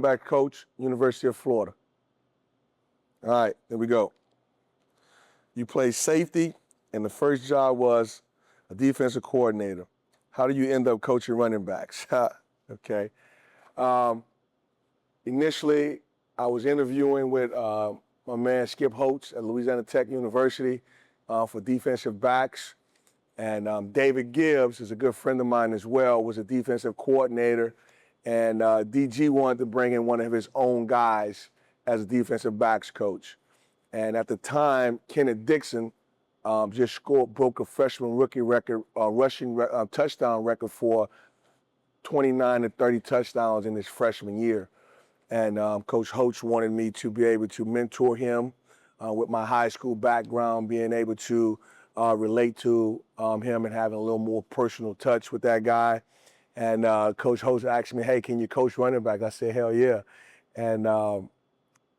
back coach, University of Florida. All right, here we go. You played safety, and the first job was a defensive coordinator. How do you end up coaching running backs? Okay. Um, Initially, I was interviewing with my man Skip Holtz at Louisiana Tech University for defensive backs. And David Gibbs is a good friend of mine as well, was a defensive coordinator. And DG wanted to bring in one of his own guys as a defensive backs coach. And at the time, Kenneth Dixon just broke a freshman rookie record, rushing touchdown record for 29 to 30 touchdowns in his freshman year. And Coach Holtz wanted me to be able to mentor him with my high school background, being able to relate to him and having a little more personal touch with that guy. And Coach Holtz asked me, hey, can you coach running back? I said, hell yeah. And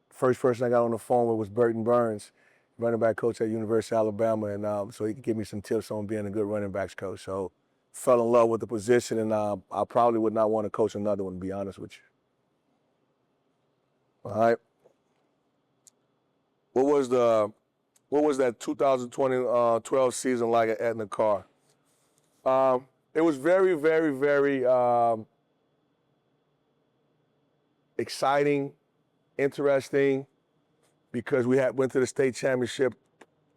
first person I got on the phone with was Burton Burns, running back coach at University of Alabama. And so he could give me some tips on being a good running backs coach. So fell in love with the position, and I probably would not want to coach another one, to be honest with you. All right. What was that 2012 season like at Etna Carr? It was very, very, very exciting, interesting, because we went to the state championship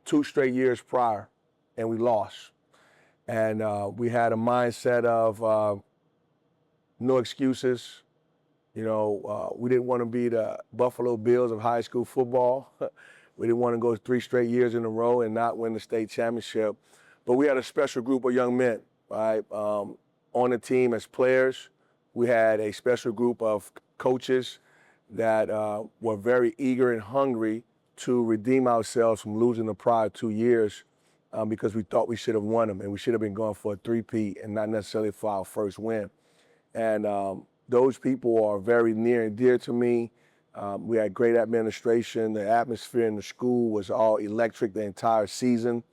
2 straight years prior, and we lost. And we had a mindset of no excuses. You know, we didn't want to be the Buffalo Bills of high school football. We didn't want to go 3 straight years in a row and not win the state championship. But we had a special group of young men, right? On the team as players, we had a special group of coaches that were very eager and hungry to redeem ourselves from losing the prior 2 years because we thought we should have won them, and we should have been going for a three-peat and not necessarily for our first win. And those people are very near and dear to me. We had great administration. The atmosphere in the school was all electric the entire season.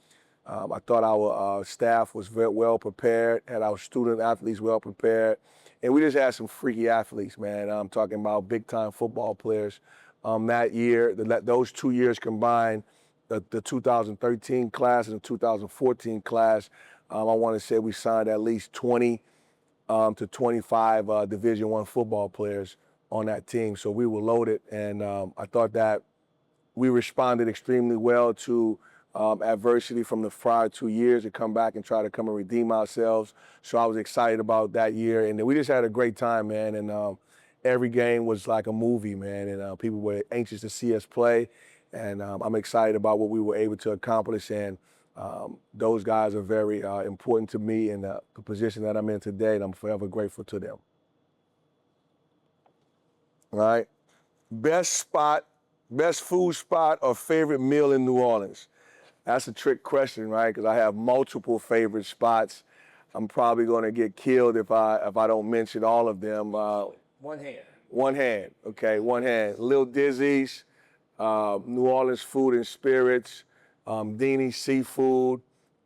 I thought our staff was very well prepared, had our student athletes well prepared. And we just had some freaky athletes, man. I'm talking about big-time football players. That year, those 2 years combined, the 2013 class and the 2014 class, I want to say we signed at least 20 to 25 Division I football players on that team. So we were loaded, and I thought that we responded extremely well to adversity from the prior 2 years to come back and try to come and redeem ourselves. So I was excited about that year, and we just had a great time, man. And every game was like a movie, man, and people were anxious to see us play. And I'm excited about what we were able to accomplish, and those guys are very important to me in the position that I'm in today, and I'm forever grateful to them. All right. Best food spot or favorite meal in New Orleans? That's a trick question, right? Because I have multiple favorite spots. I'm probably going to get killed if I don't mention all of them. One hand. One hand, okay, one hand. Lil Dizzy's, New Orleans Food and Spirits, Deanie's Seafood.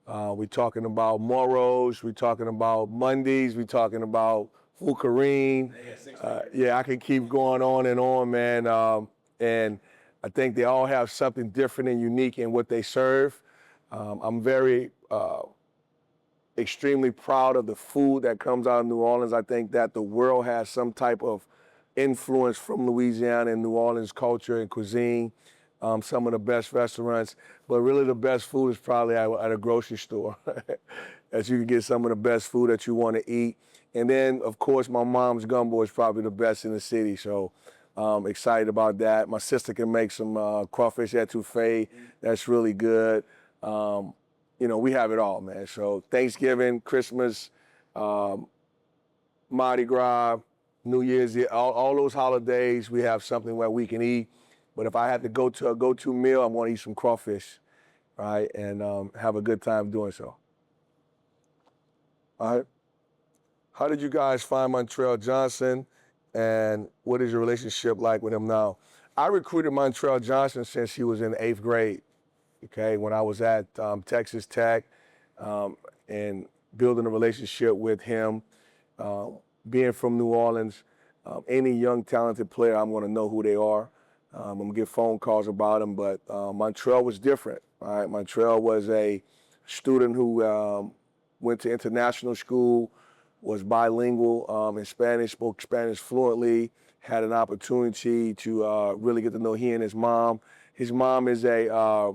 We're talking about Moros. We're talking about Mondays. We're talking about Fukarine. Yeah, I can keep going on, man. And I think they all have something different and unique in what they serve. I'm very extremely proud of the food that comes out of New Orleans. I think that the world has some type of influence from Louisiana and New Orleans culture and cuisine. Some of the best restaurants, but really the best food is probably at a grocery store. As you can get some of the best food that you want to eat. And then, of course, my mom's gumbo is probably the best in the city. So excited about that. My sister can make some crawfish etouffee. That's really good. You know, we have it all, man. So Thanksgiving, Christmas, Mardi Gras, New Year's, all those holidays, we have something where we can eat. But if I had to go to a go-to meal, I'm going to eat some crawfish, right, and have a good time doing so. All right. How did you guys find Montrell Johnson, and what is your relationship like with him now? I recruited Montrell Johnson since he was in 8th grade, okay, when I was at Texas Tech, and building a relationship with him, being from New Orleans. Any young talented player, I'm going to know who they are. I'm going to get phone calls about them. But Montrell was different. All right, Montrell was a student who went to international school, was bilingual in Spanish, spoke Spanish fluently, had an opportunity to really get to know he and his mom. His mom is a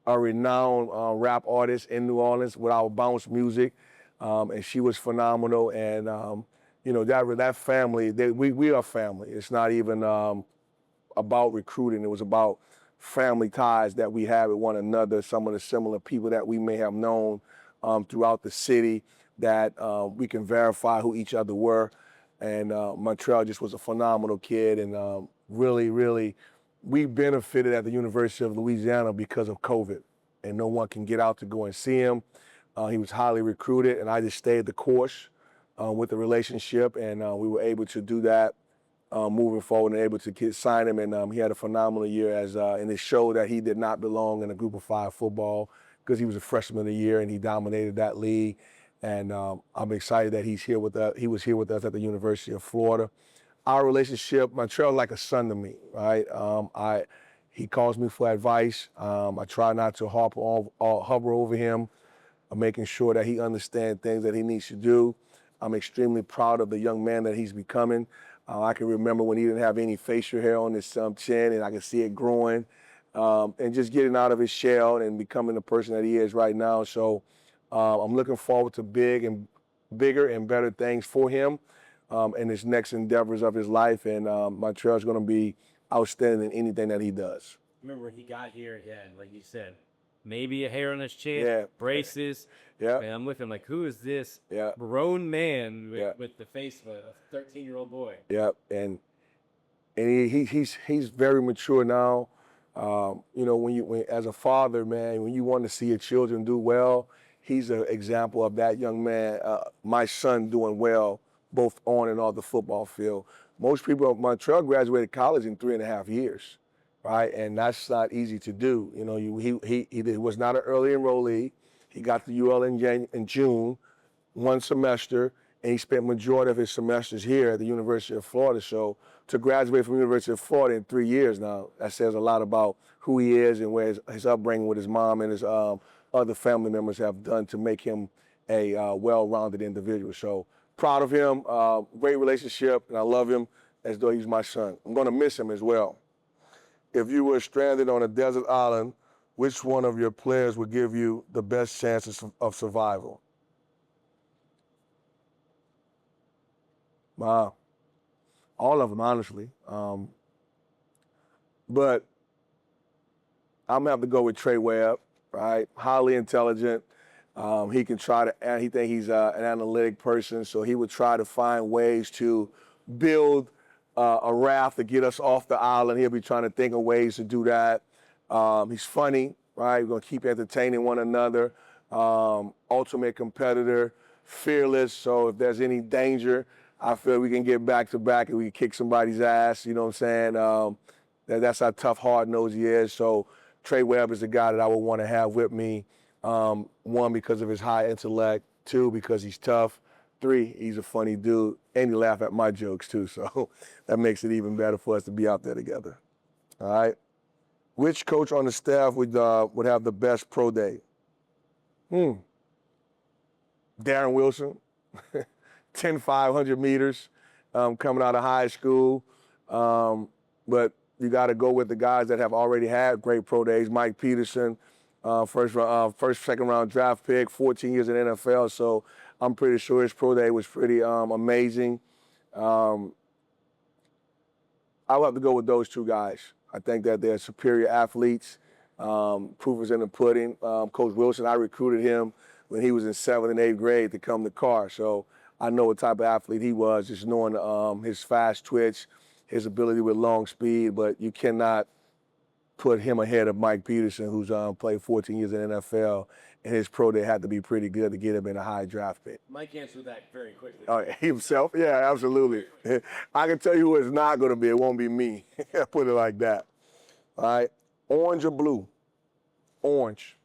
renowned rap artist in New Orleans with our bounce music, and she was phenomenal. And you know, that family, we are family. It's not even about recruiting. It was about family ties that we have with one another. Some of the similar people that we may have known throughout the city that we can verify who each other were. And Montrell just was a phenomenal kid, and really, we benefited at the University of Louisiana because of COVID, and no one can get out to go and see him. He was highly recruited, and I just stayed the course with the relationship, and we were able to do that moving forward and able to sign him. And he had a phenomenal year and it showed that he did not belong in a group of 5 football because he was a freshman of the year and he dominated that league. And I'm excited that he's here with us. He was here with us at the University of Florida. Our relationship, Montrell, like a son to me, right? He calls me for advice. I try not to hover over him. I'm making sure that he understands things that he needs to do. I'm extremely proud of the young man that he's becoming. I can remember when he didn't have any facial hair on his chin, and I can see it growing, and just getting out of his shell and becoming the person that he is right now. So I'm looking forward to bigger and better things for him in his next endeavors of his life. And Montrell's going to be outstanding in anything that he does. Remember when he got here, like you said, maybe a hair on his chin, Yeah. braces. Yeah. Man, I'm looking like, who is this Yeah. grown man with the face of a 13-year-old boy? Yeah, and he's very mature now. You know, when as a father, man, when you want to see your children do well, he's an example of that young man. My son doing well, both on and off the football field. Most people, Montrell graduated college in 3.5 years, right? And that's not easy to do. You know, he was not an early enrollee. He got to UL in June, 1 semester, and he spent majority of his semesters here at the University of Florida. So to graduate from the University of Florida in 3 years now, that says a lot about who he is and where his upbringing with his mom and his other family members have done to make him a well-rounded individual. So proud of him, great relationship, and I love him as though he's my son. I'm going to miss him as well. If you were stranded on a desert island, which one of your players would give you the best chances of survival? Wow. All of them, honestly. But I'm going to have to go with Trey Webb, right? Highly intelligent. He can he think he's an analytic person, so he would try to find ways to build a raft to get us off the island. He'll be trying to think of ways to do that. He's funny, right? We're going to keep entertaining one another. Ultimate competitor, fearless, so if there's any danger, I feel we can get back to back and we can kick somebody's ass, you know what I'm saying? That's how tough, hard-nosed he is. So Trey Webb is the guy that I would want to have with me. 1, because of his high intellect. 2, because he's tough. 3, he's a funny dude. And he laugh at my jokes too, so that makes it even better for us to be out there together. All right? Which coach on the staff would have the best pro day? Darren Wilson. 10,500 meters coming out of high school. But you got to go with the guys that have already had great pro days. Mike Peterson, second round draft pick, 14 years in the NFL. So I'm pretty sure his pro day was pretty amazing. I would have to go with those 2 guys. I think that they're superior athletes. Proof is in the pudding. Coach Wilson, I recruited him when he was in 7th and 8th grade to come to Carr. So I know what type of athlete he was, just knowing his fast twitch, his ability with long speed, but you cannot put him ahead of Mike Peterson, who's played 14 years in the NFL, and his pro day had to be pretty good to get him in a high draft pick. Mike answered that very quickly. Oh, himself? Yeah, absolutely. I can tell you who it's not going to be. It won't be me. Put it like that. All right. Orange or blue? Orange.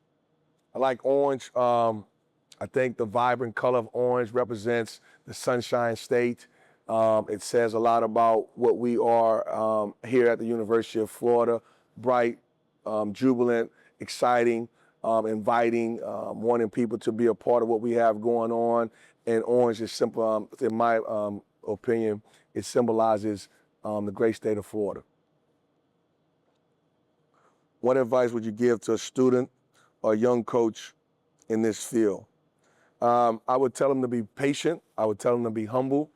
I like orange. I think the vibrant color of orange represents the Sunshine State. It says a lot about what we are here at the University of Florida: bright, jubilant, exciting, inviting, wanting people to be a part of what we have going on. And orange is simple, in my opinion, it symbolizes the great state of Florida. What advice would you give to a student or a young coach in this field? I would tell them to be patient. I would tell them to be humble.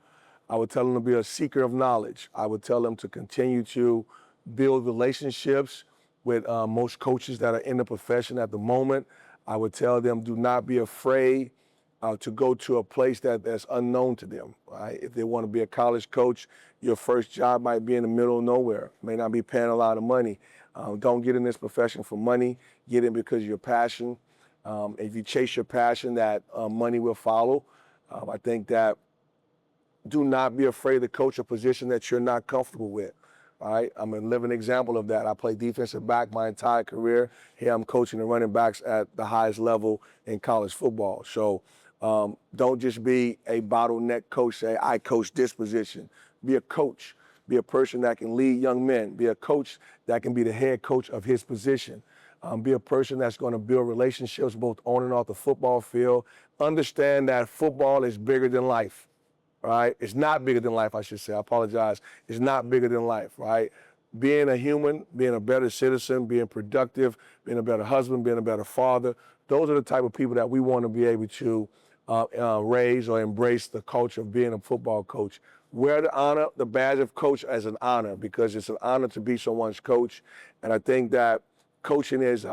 I would tell them to be a seeker of knowledge. I would tell them to continue to build relationships with most coaches that are in the profession at the moment. I would tell them, do not be afraid to go to a place that's unknown to them. Right? If they want to be a college coach, your first job might be in the middle of nowhere, may not be paying a lot of money. Don't get in this profession for money. Get in because of your passion. If you chase your passion, that money will follow. I think that do not be afraid to coach a position that you're not comfortable with. All right, I'm a living example of that. I played defensive back my entire career. Here I'm coaching the running backs at the highest level in college football. So don't just be a bottleneck coach, say, I coach this position. Be a coach. Be a person that can lead young men. Be a coach that can be the head coach of his position. Be a person that's going to build relationships both on and off the football field. Understand that football is bigger than life. Right? It's not bigger than life, I should say. I apologize. It's not bigger than life, right? Being a human, being a better citizen, being productive, being a better husband, being a better father, those are the type of people that we want to be able to raise or embrace the culture of being a football coach. Wear the honor, the badge of coach as an honor, because it's an honor to be someone's coach. And I think that coaching is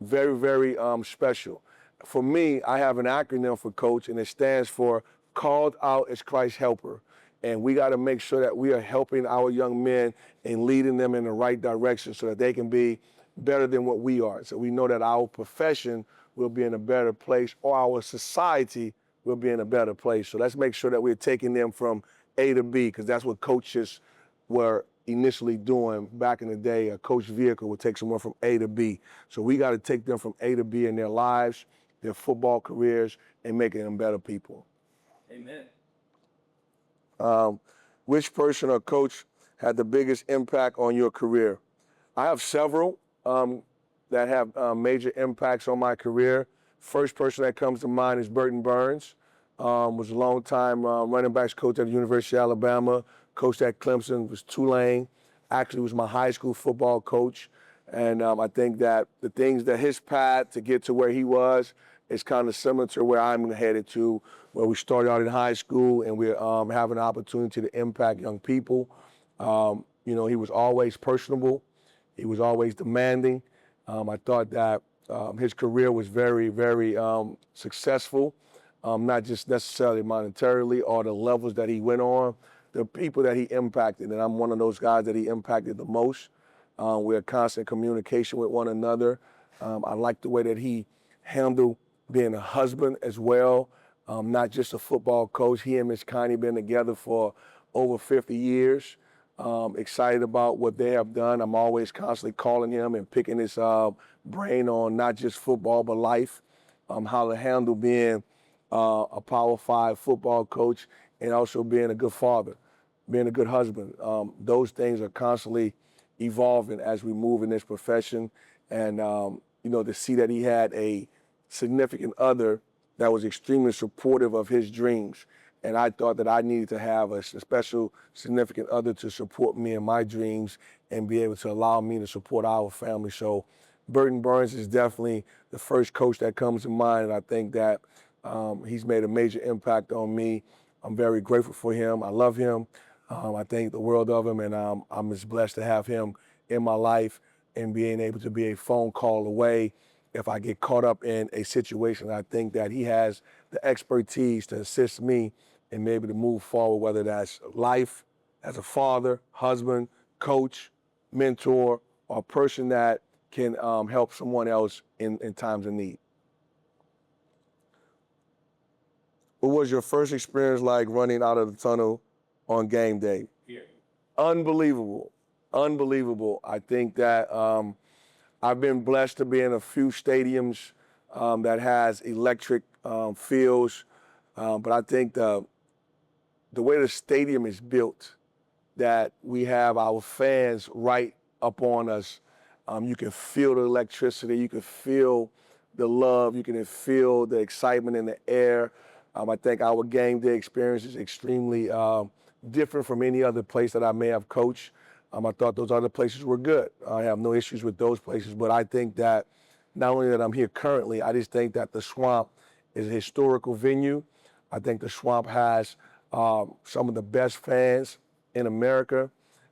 very, very special. For me, I have an acronym for coach, and it stands for called out as Christ's helper. And we got to make sure that we are helping our young men and leading them in the right direction so that they can be better than what we are. So we know that our profession will be in a better place, or our society will be in a better place. So let's make sure that we're taking them from A to B, because that's what coaches were initially doing back in the day. A coach vehicle would take someone from A to B. So we got to take them from A to B in their lives, their football careers, and making them better people. Amen. Which person or coach had the biggest impact on your career? I have several that have major impacts on my career. First person that comes to mind is Burton Burns. Was a long-time running backs coach at the University of Alabama, coached at Clemson, was Tulane, actually was my high school football coach. And I think that the things that his path to get to where he was is kind of similar to where I'm headed to, where we started out in high school and we're having an opportunity to impact young people. You know, he was always personable. He was always demanding. I thought that his career was very, very successful, not just necessarily monetarily or the levels that he went on, the people that he impacted. And I'm one of those guys that he impacted the most. We're in constant communication with one another. I like the way that he handled being a husband as well, not just a football coach. He and Miss Connie been together for over 50 years. Excited about what they have done. I'm always constantly calling him and picking his brain on not just football, but life, how to handle being a Power 5 football coach and also being a good father, being a good husband. Those things are constantly evolving as we move in this profession. And, you know, to see that he had a significant other that was extremely supportive of his dreams. And I thought that I needed to have a special significant other to support me in my dreams and be able to allow me to support our family. So Burton Burns is definitely the first coach that comes to mind. And I think that he's made a major impact on me. I'm very grateful for him. I love him. I think the world of him, and I'm just blessed to have him in my life and being able to be a phone call away if I get caught up in a situation. I think that he has the expertise to assist me and be able to move forward, whether that's life as a father, husband, coach, mentor, or a person that can help someone else in times of need. What was your first experience like running out of the tunnel on game day? Fear. Unbelievable. Unbelievable. I think that I've been blessed to be in a few stadiums that has electric fields, but I think the the way the stadium is built, that we have our fans right up on us. You can feel the electricity, you can feel the love, you can feel the excitement in the air. I think our game day experience is extremely different from any other place that I may have coached. I thought those other places were good. I have no issues with those places, but I think that not only that I'm here currently, I just think that the Swamp is a historical venue. I think the Swamp has some of the best fans in America.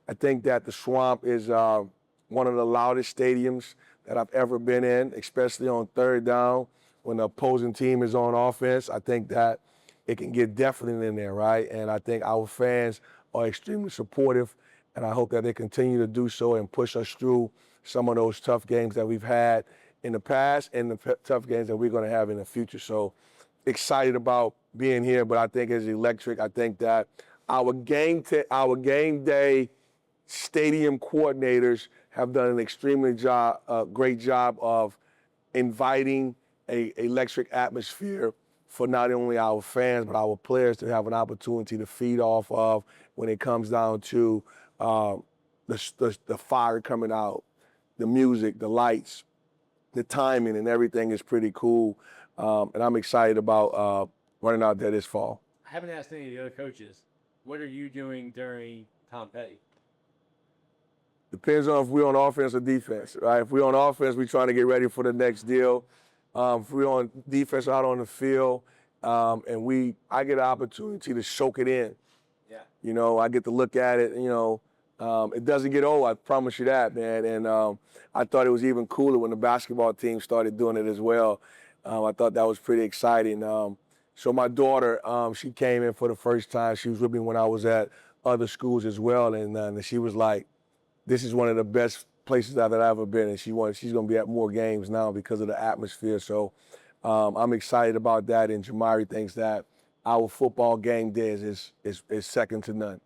I think that the Swamp is one of the loudest stadiums that I've ever been in, especially on third down when the opposing team is on offense. I think that it can get deafening in there, right? And I think our fans are extremely supportive, and I hope that they continue to do so and push us through some of those tough games that we've had in the past and the tough games that we're going to have in the future. So excited about being here, but I think it's electric. I think that our game day stadium coordinators have done an extremely great job of inviting a electric atmosphere for not only our fans but our players to have an opportunity to feed off of when it comes down to the fire coming out, the music, the lights, the timing, and everything is pretty cool. And I'm excited about running out there this fall. I haven't asked any of the other coaches, what are you doing during Tom Petty? Depends on if we're on offense or defense, right? If we're on offense, we're trying to get ready for the next deal. If we're on defense out on the field, and I get an opportunity to soak it in. Yeah. You know, I get to look at it, it doesn't get old, I promise you that, man. And I thought it was even cooler when the basketball team started doing it as well. I thought that was pretty exciting. So my daughter, she came in for the first time. She was with me when I was at other schools as well, and she was like, this is one of the best places that I've ever been, and she's going to be at more games now because of the atmosphere. So I'm excited about that, and Jamari thinks that our football game day is second to none.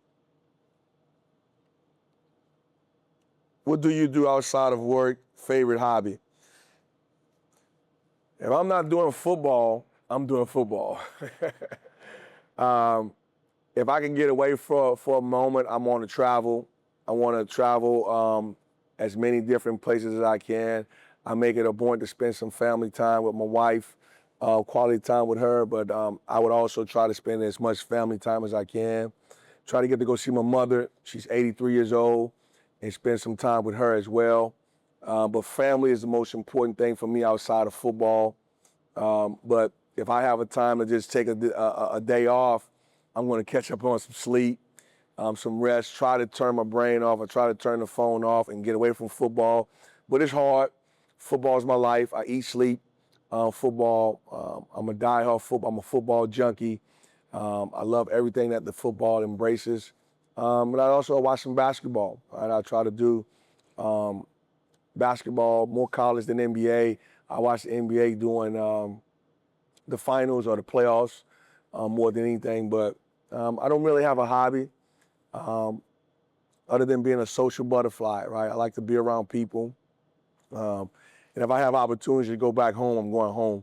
What do you do outside of work? Favorite hobby? If I'm not doing football, I'm doing football. If I can get away for a moment, I want to travel. I want to travel as many different places as I can. I make it a point to spend some family time with my wife, quality time with her, but I would also try to spend as much family time as I can. Try to get to go see my mother. She's 83 years old, and spend some time with her as well. But family is the most important thing for me outside of football. But if I have a time to just take a day off, I'm going to catch up on some sleep, some rest, try to turn my brain off, or try to turn the phone off and get away from football. But it's hard. Football is my life. I eat, sleep, football. I'm a diehard football. I'm a football junkie. I love everything that the football embraces. But I also watch some basketball. Right? I try to do basketball, more college than NBA. I watch the NBA doing the finals or the playoffs more than anything. But I don't really have a hobby other than being a social butterfly, right? I like to be around people. And if I have opportunity to go back home, I'm going home.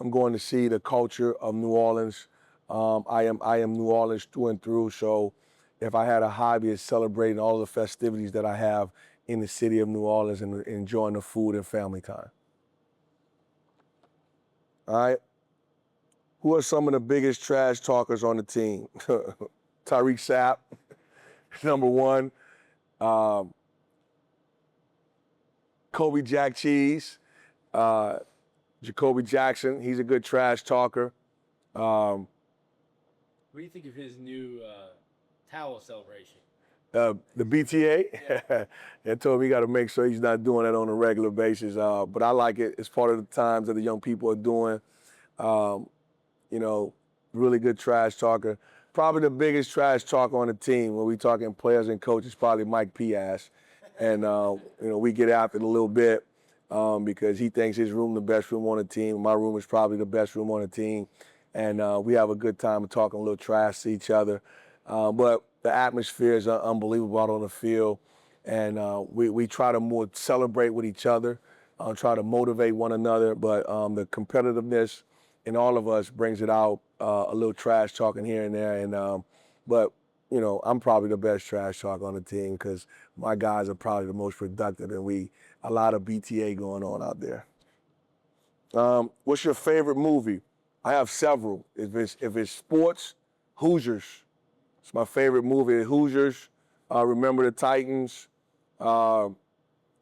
I'm going to see the culture of New Orleans. I am New Orleans through and through. So if I had a hobby, it's celebrating all the festivities that I have in the city of New Orleans and enjoying the food and family time. All right. Who are some of the biggest trash talkers on the team? Tyreek Sapp, number one. Kobe Jack Cheese, Jacoby Jackson. He's a good trash talker. What do you think of his new towel celebration? The BTA, I told him he got to make sure he's not doing that on a regular basis. But I like it. It's part of the times that the young people are doing. Really good trash talker. Probably the biggest trash talker on the team when we talking players and coaches, probably Mike Pias. And, we get after it a little bit because he thinks his room the best room on the team. My room is probably the best room on the team. And we have a good time talking a little trash to each other. But the atmosphere is unbelievable out on the field. And we try to more celebrate with each other, try to motivate one another. But the competitiveness in all of us brings it out a little trash talking here and there, and but you know, I'm probably the best trash talk on the team because my guys are probably the most productive, and a lot of BTA going on out there. What's your favorite movie? I have several. If it's sports, Hoosiers. It's my favorite movie. Hoosiers. Remember the Titans. Uh,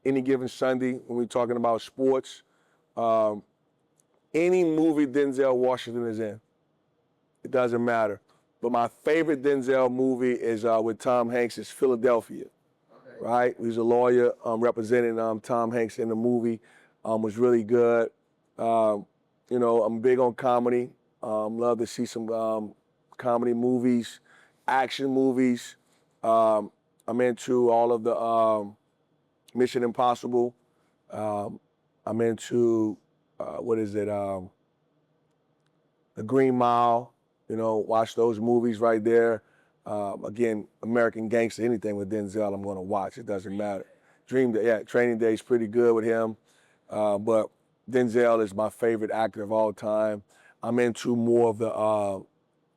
Any Given Sunday when we're talking about sports. Um, any movie Denzel Washington is in. It doesn't matter. But my favorite Denzel movie is with Tom Hanks. It's Philadelphia. Okay. Right? He's a lawyer representing Tom Hanks in the movie. Was really good. You know, I'm big on comedy. Love to see some comedy movies, action movies. I'm into all of the Mission Impossible. I'm into the Green Mile. You know, watch those movies right there. Again, American Gangster, anything with Denzel, I'm going to watch. It doesn't matter. Dream Day, yeah, Training Day is pretty good with him. But Denzel is my favorite actor of all time. I'm into more of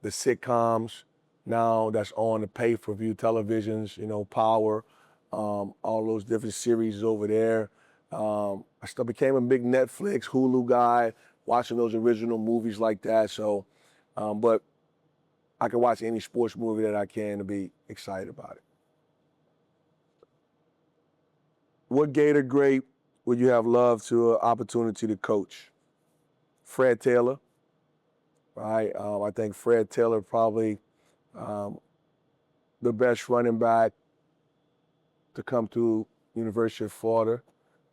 the sitcoms now that's on the pay-per-view televisions, you know, Power, all those different series over there. I still became a big Netflix, Hulu guy, watching those original movies like that. So, but I can watch any sports movie that I can to be excited about it. What Gator great would you have loved to opportunity to coach? Fred Taylor, right? I think Fred Taylor probably the best running back to come through University of Florida.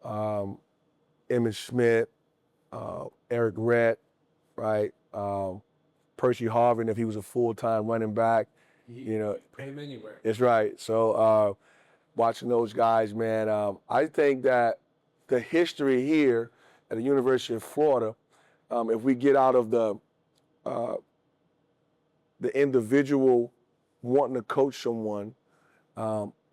Emmitt Smith, Eric Rhett, right? Percy Harvin, if he was a full-time running back, you know. Put him anywhere. That's right. So watching those guys, man, I think that the history here at the University of Florida, if we get out of the individual wanting to coach someone,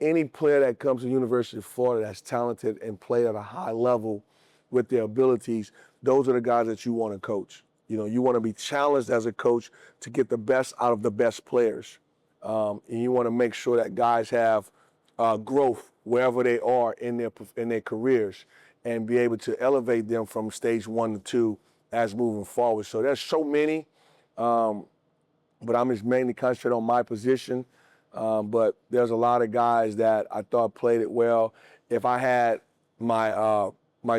any player that comes to the University of Florida that's talented and play at a high level with their abilities, those are the guys that you want to coach. You know, you want to be challenged as a coach to get the best out of the best players. And you want to make sure that guys have growth wherever they are in their careers and be able to elevate them from stage 1 to 2 as moving forward. So there's so many, but I'm just mainly concentrated on my position. But there's a lot of guys that I thought played it well. If I had my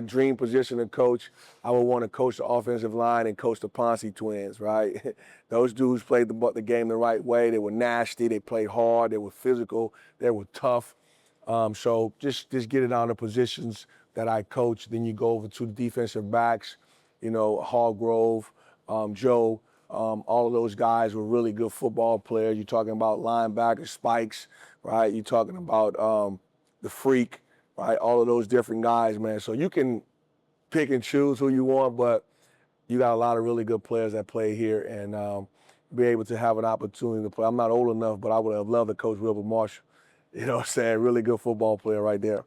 dream position to coach, I would want to coach the offensive line and coach the Ponce twins, right? Those dudes played the game the right way. They were nasty. They played hard. They were physical. They were tough. So just get it on the positions that I coach. Then you go over to the defensive backs, you know, Hargrove, Joe. All of those guys were really good football players. You're talking about linebackers, Spikes, right? You're talking about the Freak, right? All of those different guys, man. So you can pick and choose who you want, but you got a lot of really good players that play here and be able to have an opportunity to play. I'm not old enough, but I would have loved to coach Wilbur Marshall. You know what I'm saying? Really good football player right there,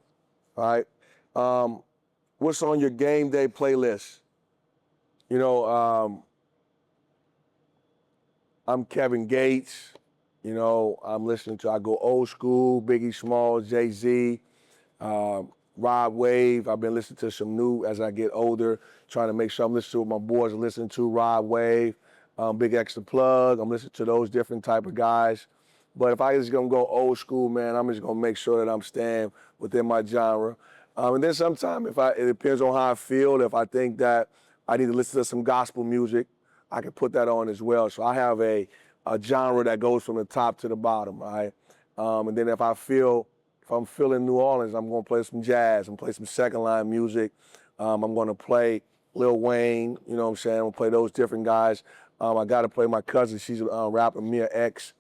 all right? What's on your game day playlist? You know, I'm Kevin Gates. You know, I go old school, Biggie Smalls, Jay-Z, Rod Wave. I've been listening to some new as I get older, trying to make sure I'm listening to what my boys are listening to, Rod Wave, Big Extra Plug. I'm listening to those different type of guys. But if I just gonna go old school, man, I'm just gonna make sure that I'm staying within my genre. And then sometimes it depends on how I feel. If I think that I need to listen to some gospel music, I can put that on as well. So I have a genre that goes from the top to the bottom, right? And then if I'm feeling New Orleans, I'm gonna play some jazz and play some second line music. I'm gonna play Lil Wayne, you know what I'm saying? I'm gonna play those different guys. I gotta play my cousin, she's a rapper, Mia X.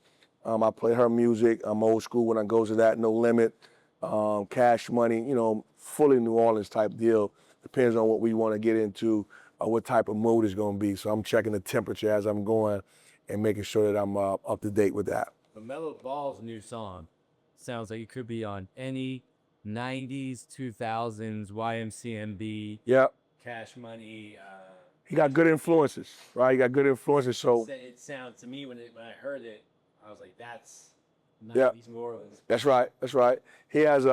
I play her music. I'm old school when I go to that, No Limit, Cash Money, you know, fully New Orleans type deal. Depends on what we want to get into, what type of mood it's going to be. So I'm checking the temperature as I'm going and making sure that I'm up to date with that. LaMelo Ball's new song sounds like it could be on any 90s, 2000s, YMCMB, Yep. Cash Money. he got good influences, right? He got good influences. So It sounds to me when I heard it, I was like, that's yeah, 90s New Orleans. that's right. That's right. He has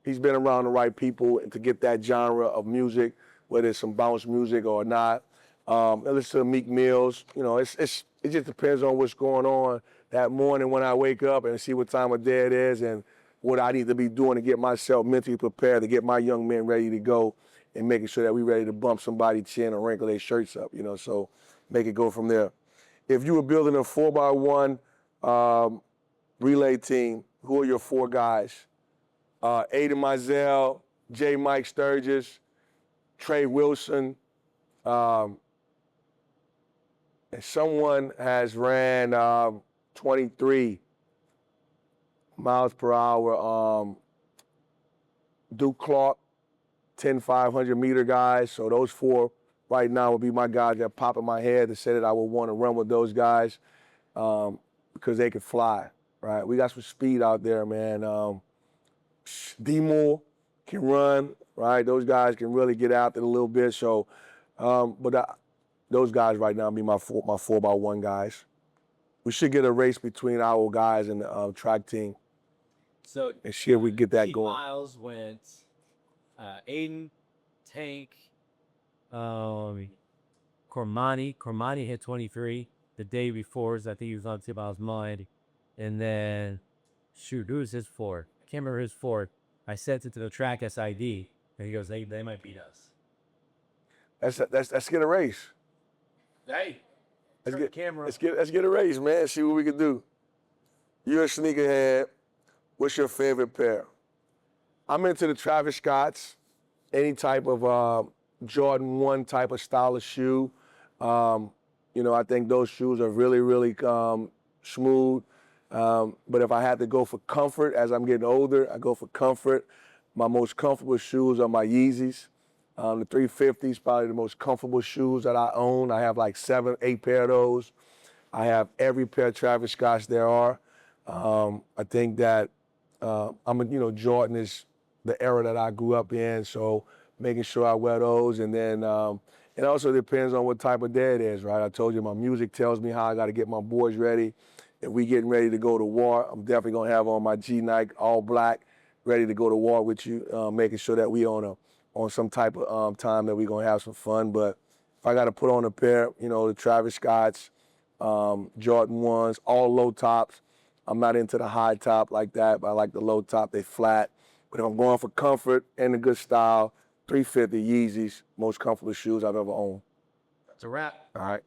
he's been around the right people to get that genre of music, whether it's some bounce music or not. I listen to Meek Mills. You know, it just depends on what's going on that morning when I wake up and see what time of day it is and what I need to be doing to get myself mentally prepared to get my young men ready to go and making sure that we ready to bump somebody's chin or wrinkle their shirts up. You know, so make it go from there. If you were building a 4x1 relay team, who are your 4 guys? Aiden Mizell, J. Mike Sturgis, Trey Wilson, and someone has ran 23 miles per hour. Duke Clark, 10 500-meter guys. So those 4 right now would be my guys that pop in my head to say that I would want to run with those guys because they could fly, right? We got some speed out there, man. D-Moore can run, right? Those guys can really get out there a little bit. So, those guys right now be my 4x1 guys. We should get a race between our guys and the track team. So and see if we get that going. Miles went, Aiden, Tank, Cormani hit 23 the day before. So I think he was on tip of his mind. And then, shoot, who was his 4? I can't remember his 4. I sent it to the track SID, and he goes, they might beat us. Let's get a race. Hey, Let's turn the camera. Let's get a race, man. See what we can do. You're a sneakerhead. What's your favorite pair? I'm into the Travis Scotts, any type of Jordan 1 type of style of shoe. You know, I think those shoes are really, really smooth. But if I had to go for comfort as I'm getting older, I go for comfort. My most comfortable shoes are my Yeezys. The 350s, probably the most comfortable shoes that I own. I have like 7, 8 pair of those. I have every pair of Travis Scotts there are. I think that Jordan is the era that I grew up in, so making sure I wear those. And then it also depends on what type of day it is, right? I told you my music tells me how I got to get my boys ready. If we getting ready to go to war, I'm definitely going to have on my G-Nike all black, ready to go to war with you, making sure that we on some type of time that we're going to have some fun. But if I got to put on a pair, the Travis Scotts, Jordan 1s, all low tops. I'm not into the high top like that, but I like the low top. They flat. But if I'm going for comfort and a good style, 350 Yeezys, most comfortable shoes I've ever owned. That's a wrap. All right.